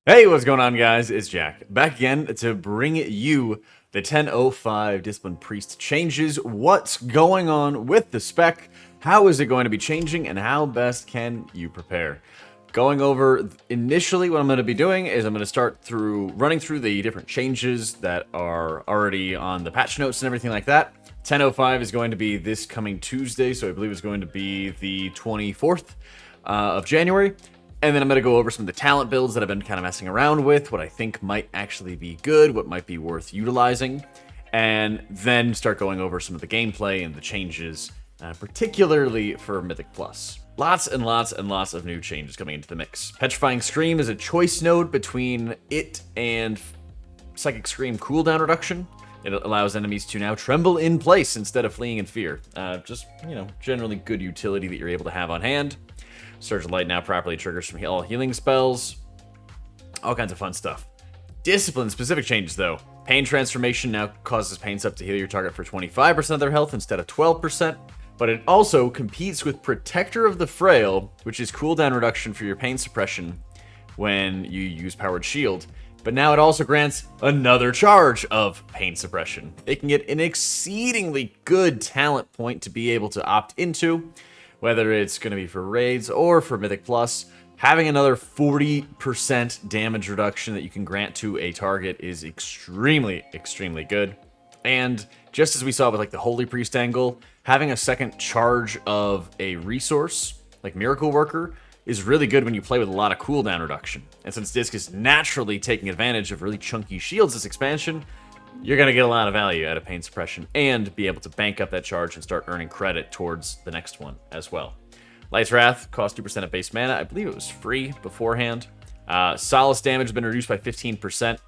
Hey, what's going on, guys? It's Jack, back again to bring you the 10.05 Discipline Priest changes. What's going on with the spec? How is it going to be changing, and how best can you prepare? Going over, initially what I'm going to be doing is I'm going to start running through the different changes that are already on the patch notes and everything like that. 10.05 is going to be this coming Tuesday, so I believe it's going to be the 24th of January. And then I'm going to go over some of the talent builds that I've been kind of messing around with, what I think might actually be good, what might be worth utilizing, and then start going over some of the gameplay and the changes, particularly for Mythic Plus. Lots and lots and lots of new changes coming into the mix. Petrifying Scream is a choice node between it and Psychic Scream cooldown reduction. It allows enemies to now tremble in place instead of fleeing in fear. Just, generally good utility that you're able to have on hand. Surge of Light now properly triggers from all healing spells. All kinds of fun stuff. Discipline-specific changes, though. Pain Transformation now causes Pain Sub to heal your target for 25% of their health instead of 12%. But it also competes with Protector of the Frail, which is cooldown reduction for your pain suppression when you use Powered Shield. But now it also grants another charge of pain suppression. It can get an exceedingly good talent point to be able to opt into, whether it's going to be for raids or for Mythic Plus. Having another 40% damage reduction that you can grant to a target is extremely, extremely good. And just as we saw with like the Holy Priest angle, having a second charge of a resource like Miracle Worker is really good when you play with a lot of cooldown reduction. And since Disc is naturally taking advantage of really chunky shields this expansion, you're going to get a lot of value out of pain suppression and be able to bank up that charge and start earning credit towards the next one as well. Light's Wrath costs 2% of base mana. I believe it was free beforehand. Solace damage has been reduced by 15%.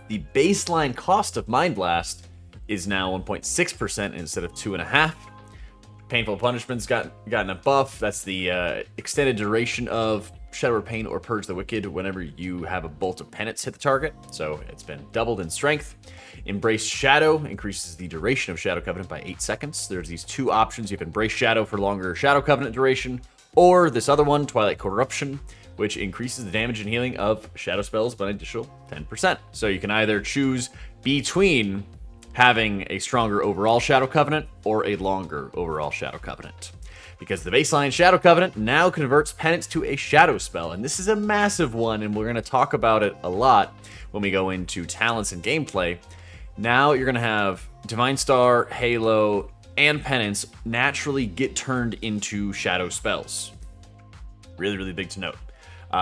The baseline cost of Mind Blast is now 1.6% instead of 2.5%. Painful Punishment's gotten a buff. That's the extended duration of Shadow Pain or Purge the Wicked whenever you have a Bolt of Penance hit the target. So it's been doubled in strength. Embrace Shadow increases the duration of Shadow Covenant by 8 seconds. There's these two options. You have Embrace Shadow for longer Shadow Covenant duration, or this other one, Twilight Corruption, which increases the damage and healing of Shadow spells by an additional 10%. So you can either choose between having a stronger overall Shadow Covenant or a longer overall Shadow Covenant, because the baseline Shadow Covenant now converts Penance to a Shadow spell, and this is a massive one, and we're going to talk about it a lot when we go into talents and gameplay. Now you're going to have Divine Star, Halo, and Penance naturally get turned into Shadow spells. Really, really big to note.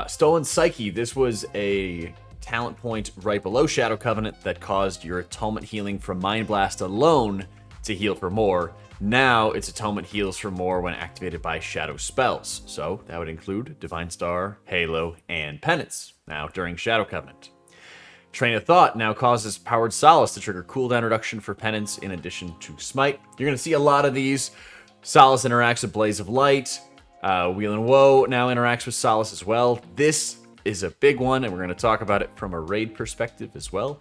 Stolen Psyche, this was a talent point right below Shadow Covenant that caused your Atonement healing from Mind Blast alone to heal for more. Now its Atonement heals for more when activated by Shadow spells. So that would include Divine Star, Halo, and Penance now during Shadow Covenant. Train of Thought now causes Powered Solace to trigger cooldown reduction for Penance in addition to Smite. You're going to see a lot of these. Solace interacts with Blaze of Light. Wheel and Woe now interacts with Solace as well. This is a big one, and we're going to talk about it from a raid perspective as well.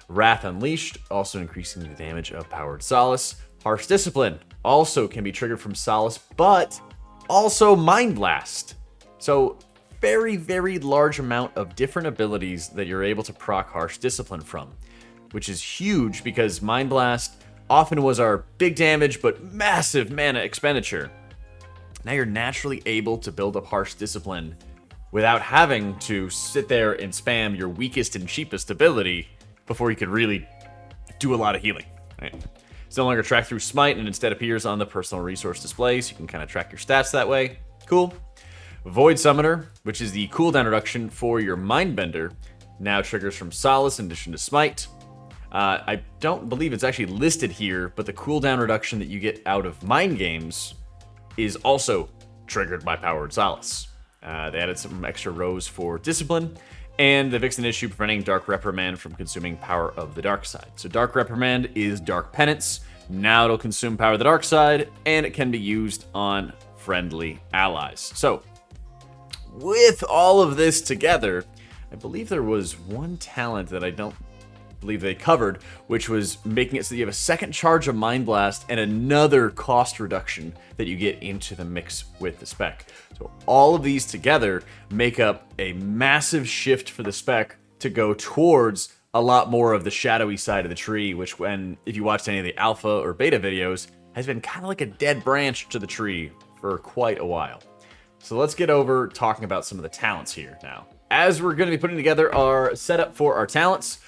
Wrath Unleashed, also increasing the damage of Powered Solace. Harsh Discipline also can be triggered from Solace, but also Mind Blast. So very, very large amount of different abilities that you're able to proc Harsh Discipline from, which is huge because Mind Blast often was our big damage but massive mana expenditure. Now you're naturally able to build up Harsh Discipline without having to sit there and spam your weakest and cheapest ability before you could really do a lot of healing. Right? It's no longer tracked through Smite and instead appears on the personal resource display, so you can kind of track your stats that way. Cool. Void Summoner, which is the cooldown reduction for your Mindbender, now triggers from Solace in addition to Smite. I don't believe it's actually listed here, but the cooldown reduction that you get out of Mind Games is also triggered by Powered Solace. They added some extra rows for Discipline, and they fixed an issue preventing Dark Reprimand from consuming power of the dark side. So Dark Reprimand is Dark Penance. Now it'll consume power of the dark side, and it can be used on friendly allies. So with all of this together, I believe there was one talent that I don't believe they covered, which was making it so you have a second charge of Mind Blast and another cost reduction that you get into the mix with the spec. So all of these together make up a massive shift for the spec to go towards a lot more of the shadowy side of the tree, which if you watched any of the alpha or beta videos, has been kind of like a dead branch to the tree for quite a while. So let's get over talking about some of the talents here now. As we're going to be putting together our setup for our talents,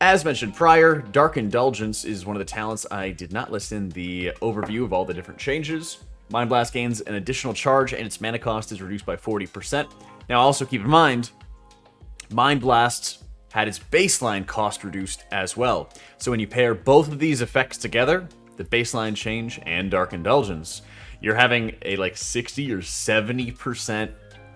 as mentioned prior, Dark Indulgence is one of the talents I did not list in the overview of all the different changes. Mind Blast gains an additional charge and its mana cost is reduced by 40%. Now also keep in mind, Mind Blast had its baseline cost reduced as well. So when you pair both of these effects together, the baseline change and Dark Indulgence, you're having a like 60 or 70%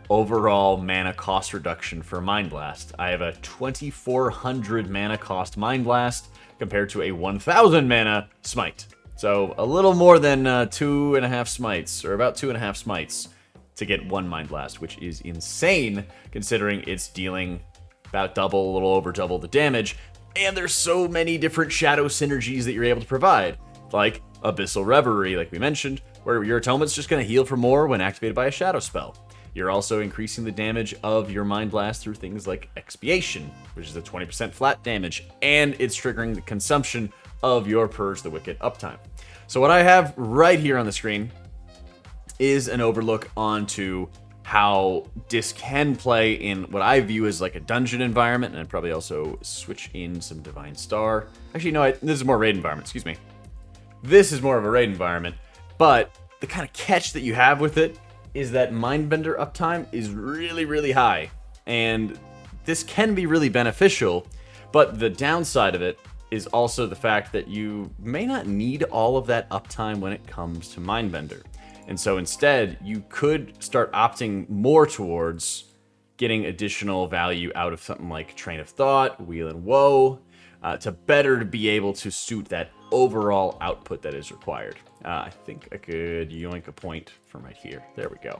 overall mana cost reduction for Mind Blast. I have a 2400 mana cost Mind Blast compared to a 1000 mana Smite. So a little more than 2.5 smites, or about 2.5 smites to get one Mind Blast, which is insane considering it's dealing about double, a little over double the damage, and there's so many different shadow synergies that you're able to provide, like Abyssal Reverie, like we mentioned, where your atonement's just going to heal for more when activated by a shadow spell. You're also increasing the damage of your Mind Blast through things like Expiation, which is a 20% flat damage, and it's triggering the consumption of your Purge the Wicked uptime. So what I have right here on the screen is an overlook onto how this can play in what I view as like a dungeon environment, and I'd probably also switch in some Divine Star. Actually, no, this is more raid environment, excuse me. This is more of a raid environment, but the kind of catch that you have with it is that Mindbender uptime is really, really high, and this can be really beneficial, but the downside of it is also the fact that you may not need all of that uptime when it comes to Mindbender. And so instead, you could start opting more towards getting additional value out of something like Train of Thought, Wheel and Woe, to better be able to suit that overall output that is required. I think I could yoink a point from right here. There we go.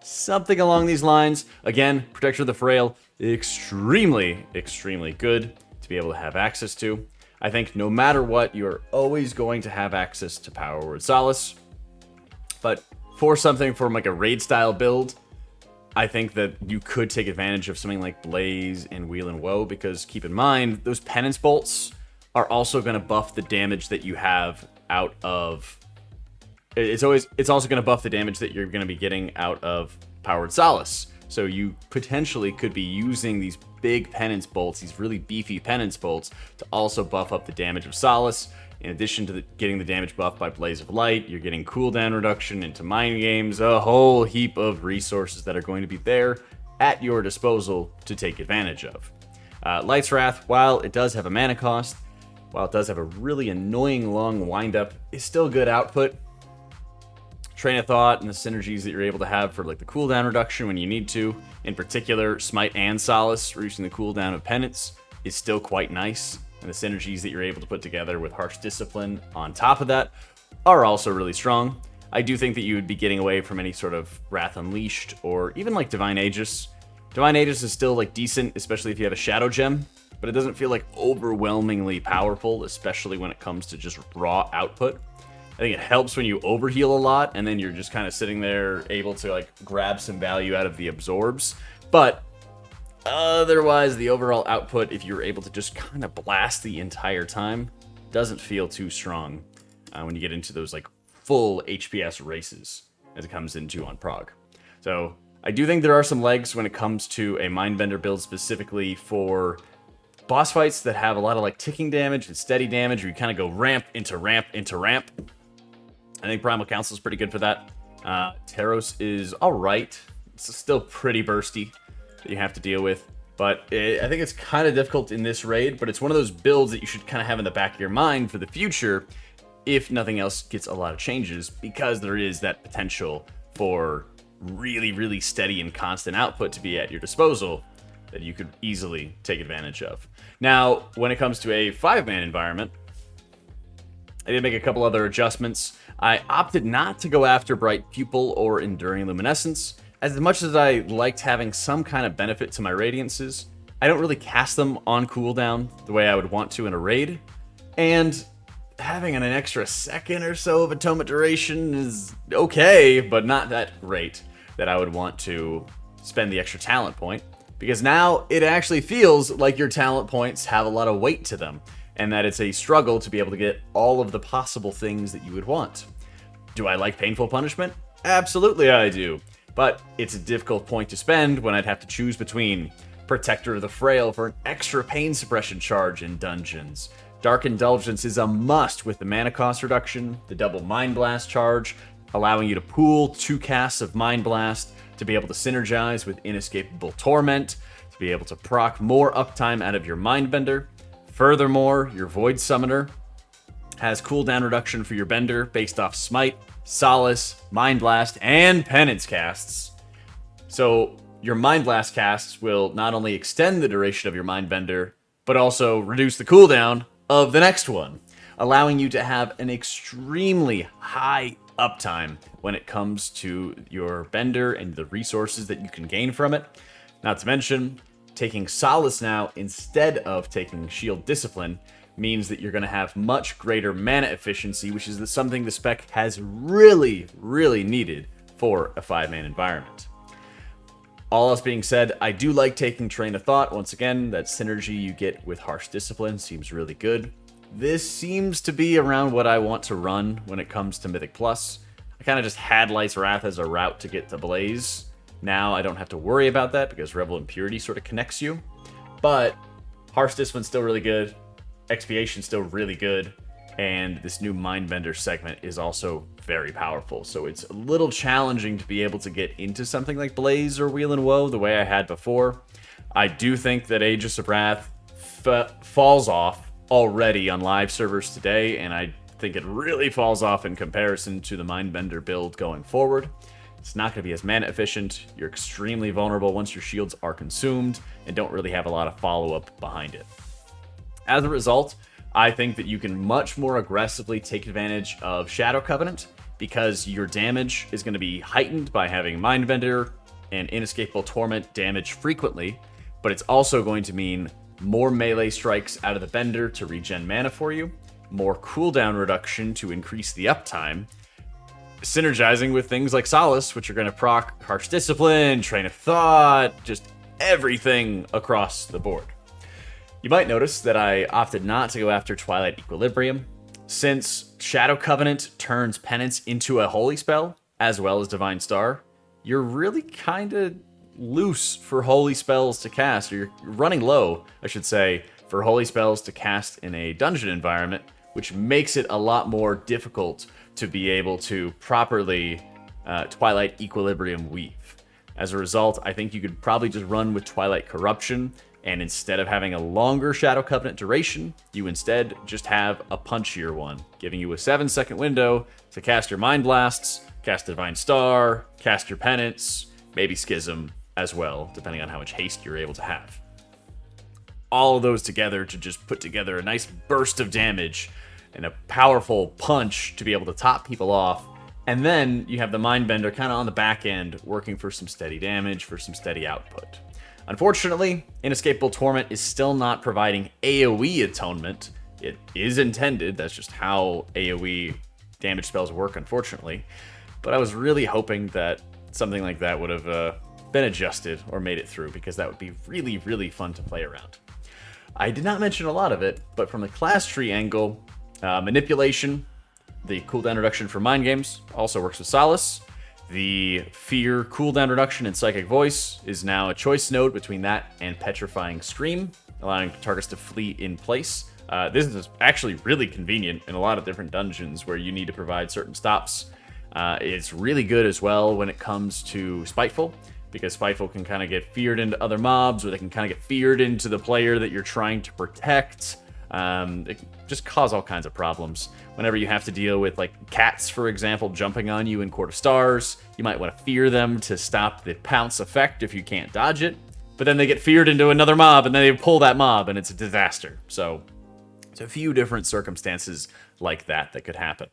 Something along these lines. Again, Protection of the Frail, extremely, extremely good to be able to have access to. I think no matter what, you're always going to have access to Power Word Solace. But for something from like a raid style build, I think that you could take advantage of something like Blaze and Wheel and Woe, because keep in mind, those Penance Bolts are also going to buff the damage that you have out of... It's also going to buff the damage that you're going to be getting out of Power Word Solace. So you potentially could be using these big Penance Bolts, these really beefy Penance Bolts, to also buff up the damage of Solace. In addition to getting the damage buff by Blaze of Light, you're getting cooldown reduction into Mind Games, a whole heap of resources that are going to be there at your disposal to take advantage of. Light's Wrath, while it does have a mana cost, while it does have a really annoying long windup, is still good output. Train of Thought and the synergies that you're able to have for like the cooldown reduction when you need to, in particular Smite and Solace, reducing the cooldown of Penance, is still quite nice. And the synergies that you're able to put together with Harsh Discipline on top of that are also really strong. I do think that you would be getting away from any sort of Wrath Unleashed or even like Divine Aegis. Divine Aegis is still like decent, especially if you have a Shadow Gem, but it doesn't feel like overwhelmingly powerful, especially when it comes to just raw output. I think it helps when you overheal a lot and then you're just kind of sitting there able to like grab some value out of the absorbs. But otherwise, the overall output, if you're able to just kind of blast the entire time, doesn't feel too strong when you get into those like full HPS races as it comes into on Prog. So I do think there are some legs when it comes to a Mindbender build specifically for boss fights that have a lot of like ticking damage and steady damage, where you kind of go ramp into ramp into ramp. I think Primal Council is pretty good for that. Taros is alright. It's still pretty bursty that you have to deal with, but I think it's kind of difficult in this raid, but it's one of those builds that you should kind of have in the back of your mind for the future if nothing else gets a lot of changes, because there is that potential for really, really steady and constant output to be at your disposal that you could easily take advantage of. Now, when it comes to a 5-man environment, I did make a couple other adjustments. I opted not to go after Bright Pupil or Enduring Luminescence. As much as I liked having some kind of benefit to my Radiances, I don't really cast them on cooldown the way I would want to in a raid, and having an extra second or so of atonement duration is okay, but not that great that I would want to spend the extra talent point, because now it actually feels like your talent points have a lot of weight to them, and that it's a struggle to be able to get all of the possible things that you would want. Do I like Painful Punishment? Absolutely I do, but it's a difficult point to spend when I'd have to choose between Protector of the Frail for an extra pain suppression charge in dungeons. Dark Indulgence is a must with the mana cost reduction, the double Mind Blast charge, allowing you to pool 2 casts of Mind Blast to be able to synergize with Inescapable Torment, to be able to proc more uptime out of your Mindbender. Furthermore, your Void Summoner has cooldown reduction for your Bender based off Smite, Solace, Mind Blast, and Penance casts. So your Mind Blast casts will not only extend the duration of your Mindbender, but also reduce the cooldown of the next one, allowing you to have an extremely high uptime when it comes to your Bender and the resources that you can gain from it. Not to mention, taking Solace now instead of taking Shield Discipline means that you're going to have much greater mana efficiency, which is something the spec has really, really needed for a 5-man environment. All else being said, I do like taking Train of Thought. Once again, that synergy you get with Harsh Discipline seems really good. This seems to be around what I want to run when it comes to Mythic Plus. I kind of just had Light's Wrath as a route to get to Blaze. Now I don't have to worry about that because Revel and Purity sort of connects you. But Harsh Discipline's still really good. Expiation's still really good. And this new Mindbender segment is also very powerful. So it's a little challenging to be able to get into something like Blaze or Wheel and Woe the way I had before. I do think that Aegis of Wrath falls off already on live servers today, and I think it really falls off in comparison to the Mindbender build going forward. It's not going to be as mana efficient. You're extremely vulnerable once your shields are consumed and don't really have a lot of follow-up behind it. As a result, I think that you can much more aggressively take advantage of Shadow Covenant because your damage is going to be heightened by having Mindbender and Inescapable Torment damage frequently, but it's also going to mean more melee strikes out of the Bender to regen mana for you, more cooldown reduction to increase the uptime, synergizing with things like Solace, which are going to proc Harsh Discipline, Train of Thought, just everything across the board. You might notice that I opted not to go after Twilight Equilibrium. Since Shadow Covenant turns Penance into a holy spell, as well as Divine Star, you're really kind of loose for holy spells to cast, or you're running low, I should say, for holy spells to cast in a dungeon environment, which makes it a lot more difficult to be able to properly Twilight Equilibrium weave. As a result, I think you could probably just run with Twilight Corruption, and instead of having a longer Shadow Covenant duration, you instead just have a punchier one, giving you a 7-second window to cast your Mind Blasts, cast Divine Star, cast your Penance, maybe Schism as well, depending on how much haste you're able to have. All of those together to just put together a nice burst of damage and a powerful punch to be able to top people off. And then you have the Mindbender kind of on the back end working for some steady damage, for some steady output. Unfortunately, Inescapable Torment is still not providing AoE atonement. It is intended, that's just how AoE damage spells work, unfortunately. But I was really hoping that something like that would have been adjusted or made it through, because that would be really, really fun to play around. I did not mention a lot of it, but from the class tree angle, Manipulation, the cooldown reduction for Mind Games, also works with Solace. The Fear cooldown reduction in Psychic Voice is now a choice node between that and Petrifying Scream, allowing targets to flee in place. This is actually really convenient in a lot of different dungeons where you need to provide certain stops. It's really good as well when it comes to Spiteful, because Spiteful can kind of get feared into other mobs, or they can kind of get feared into the player that you're trying to protect. It can just cause all kinds of problems. Whenever you have to deal with, like, cats, for example, jumping on you in Court of Stars, you might want to fear them to stop the pounce effect if you can't dodge it. But then they get feared into another mob, and then they pull that mob, and it's a disaster. So, it's a few different circumstances like that that could happen.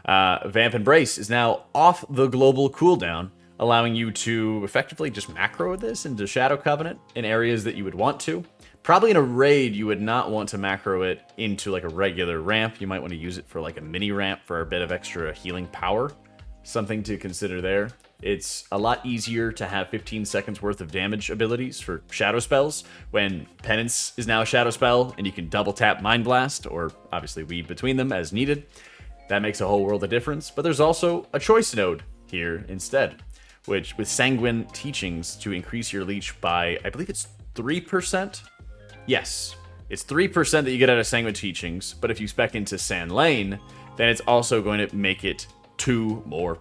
Vamp Embrace is now off the global cooldown, allowing you to effectively just macro this into Shadow Covenant in areas that you would want to. Probably in a raid, you would not want to macro it into like a regular ramp. You might want to use it for like a mini ramp for a bit of extra healing power. Something to consider there. It's a lot easier to have 15 seconds worth of damage abilities for shadow spells when Penance is now a shadow spell and you can double tap Mind Blast or obviously weave between them as needed. That makes a whole world of difference. But there's also a choice node here instead, which with Sanguine Teachings to increase your leech by, I believe it's 3%. Yes, it's 3% that you get out of Sanguine Teachings, but if you spec into Sand Lane, then it's also going to make it 2% more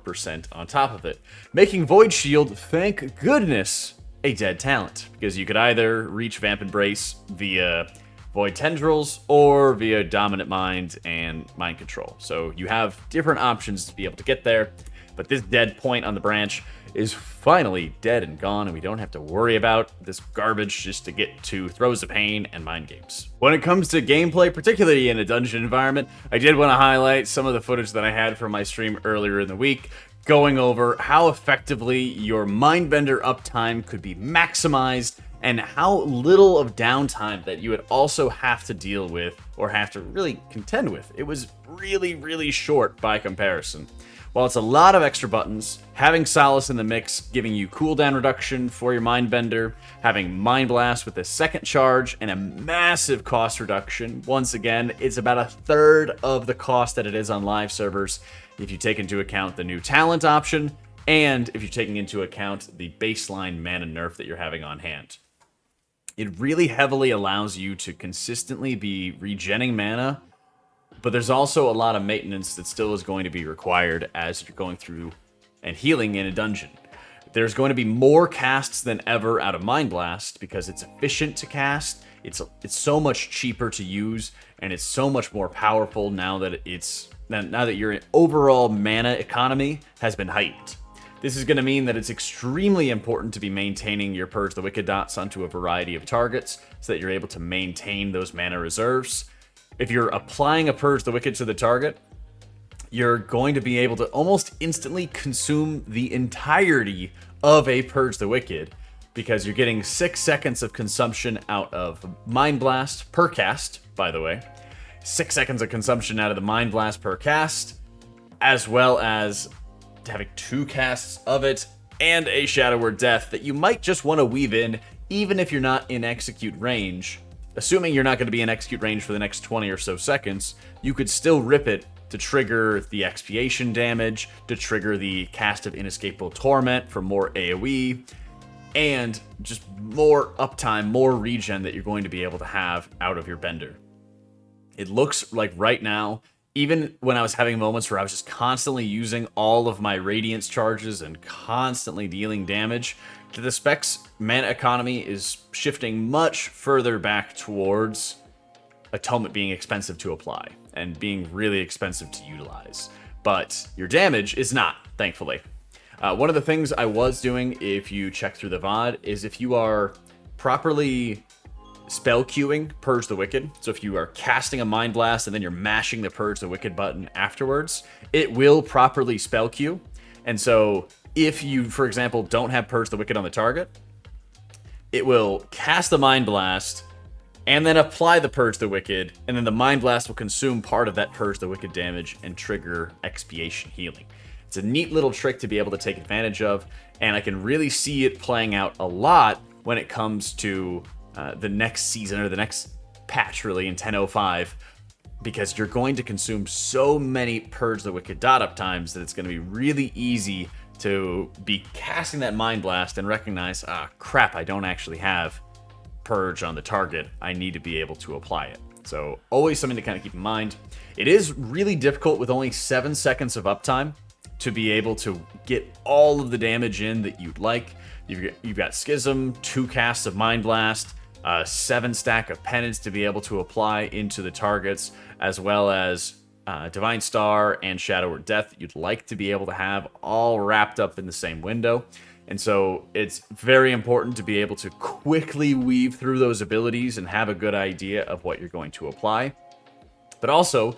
on top of it. Making Void Shield, thank goodness, a dead talent, because you could either reach Vamp Embrace via Void Tendrils or via Dominant Mind and Mind Control. So you have different options to be able to get there, but this dead point on the branch is finally dead and gone, and we don't have to worry about this garbage just to get to Throes of Pain and Mind Games. When it comes to gameplay, particularly in a dungeon environment, I did want to highlight some of the footage that I had from my stream earlier in the week, going over how effectively your Mindbender uptime could be maximized and how little of downtime that you would also have to deal with or have to really contend with. It was really, really short by comparison. While it's a lot of extra buttons, having Solace in the mix, giving you cooldown reduction for your Mindbender, having Mind Blast with a second charge, and a massive cost reduction. Once again, it's about a third of the cost that it is on live servers if you take into account the new talent option, and if you're taking into account the baseline mana nerf that you're having on hand. It really heavily allows you to consistently be regenning mana, but there's also a lot of maintenance that still is going to be required as you're going through and healing in a dungeon. There's going to be more casts than ever out of Mind Blast because it's efficient to cast, it's so much cheaper to use, and it's so much more powerful now that your overall mana economy has been heightened. This is going to mean that it's extremely important to be maintaining your Purge the Wicked dots onto a variety of targets so that you're able to maintain those mana reserves. If you're applying a Purge the Wicked to the target, you're going to be able to almost instantly consume the entirety of a Purge the Wicked because you're getting 6 seconds of consumption out of Mind Blast per cast, by the way. 6 seconds of consumption out of the Mind Blast per cast, as well as having 2 casts of it and a Shadow Word Death that you might just want to weave in even if you're not in execute range. Assuming you're not going to be in execute range for the next 20 or so seconds, you could still rip it to trigger the expiation damage, to trigger the cast of Inescapable Torment for more AoE, and just more uptime, more regen that you're going to be able to have out of your Bender. It looks like right now, even when I was having moments where I was just constantly using all of my Radiance charges and constantly dealing damage, the spec's mana economy is shifting much further back towards Atonement being expensive to apply and being really expensive to utilize. But your damage is not, thankfully. One of the things I was doing, if you check through the VOD, is if you are properly spell queuing Purge the Wicked, so if you are casting a Mind Blast and then you're mashing the Purge the Wicked button afterwards, it will properly spell queue. And so if you, for example, don't have Purge the Wicked on the target, it will cast the Mind Blast and then apply the Purge the Wicked, and then the Mind Blast will consume part of that Purge the Wicked damage and trigger expiation healing. It's a neat little trick to be able to take advantage of, and I can really see it playing out a lot when it comes to the next season or the next patch, really, in 10.05, because you're going to consume so many Purge the Wicked dot up times that it's going to be really easy to be casting that Mind Blast and recognize, crap, I don't actually have Purge on the target. I need to be able to apply it. So always something to kind of keep in mind. It is really difficult with only 7 seconds of uptime to be able to get all of the damage in that you'd like. You've got Schism, 2 casts of Mind Blast, 7 stack of Penance to be able to apply into the targets, as well as Divine Star and Shadow Word Death that you'd like to be able to have all wrapped up in the same window. And so it's very important to be able to quickly weave through those abilities and have a good idea of what you're going to apply. But also,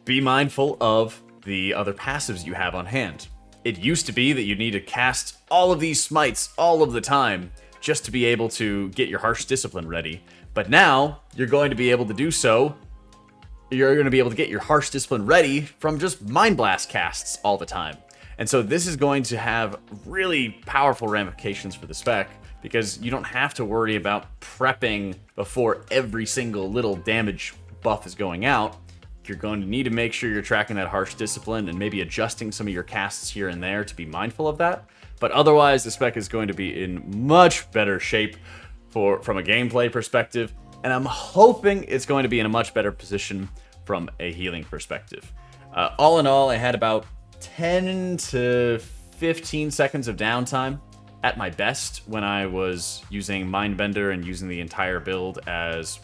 be mindful of the other passives you have on hand. It used to be that you need to cast all of these smites all of the time just to be able to get your Harsh Discipline ready. But now, you're going to be able to do so. You're going to be able to get your Harsh Discipline ready from just Mind Blast casts all the time. And so this is going to have really powerful ramifications for the spec, because you don't have to worry about prepping before every single little damage buff is going out. You're going to need to make sure you're tracking that Harsh Discipline and maybe adjusting some of your casts here and there to be mindful of that. But otherwise, the spec is going to be in much better shape from a gameplay perspective, and I'm hoping it's going to be in a much better position from a healing perspective. All in all, I had about 10 to 15 seconds of downtime at my best when I was using Mindbender and using the entire build as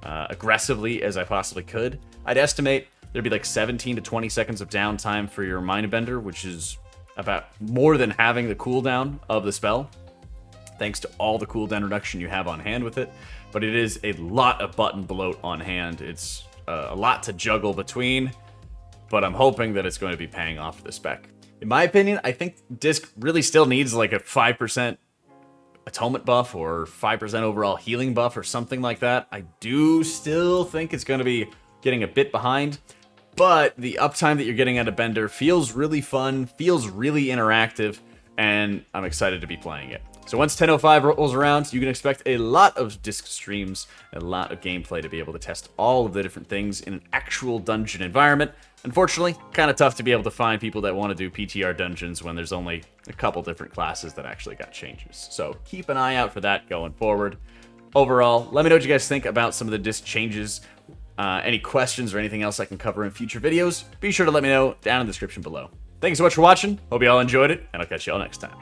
aggressively as I possibly could. I'd estimate there'd be like 17 to 20 seconds of downtime for your Mindbender, which is about more than having the cooldown of the spell, thanks to all the cooldown reduction you have on hand with it. But it is a lot of button bloat on hand. It's a lot to juggle between, but I'm hoping that it's going to be paying off for the spec. In my opinion, I think Disc really still needs like a 5% atonement buff or 5% overall healing buff or something like that. I do still think it's going to be getting a bit behind, but the uptime that you're getting out of Bender feels really fun, feels really interactive, and I'm excited to be playing it. So once 10.05 rolls around, you can expect a lot of Disc streams, a lot of gameplay to be able to test all of the different things in an actual dungeon environment. Unfortunately, kind of tough to be able to find people that want to do PTR dungeons when there's only a couple different classes that actually got changes. So keep an eye out for that going forward. Overall, let me know what you guys think about some of the Disc changes. Any questions or anything else I can cover in future videos, be sure to let me know down in the description below. Thank you so much for watching. Hope you all enjoyed it, and I'll catch you all next time.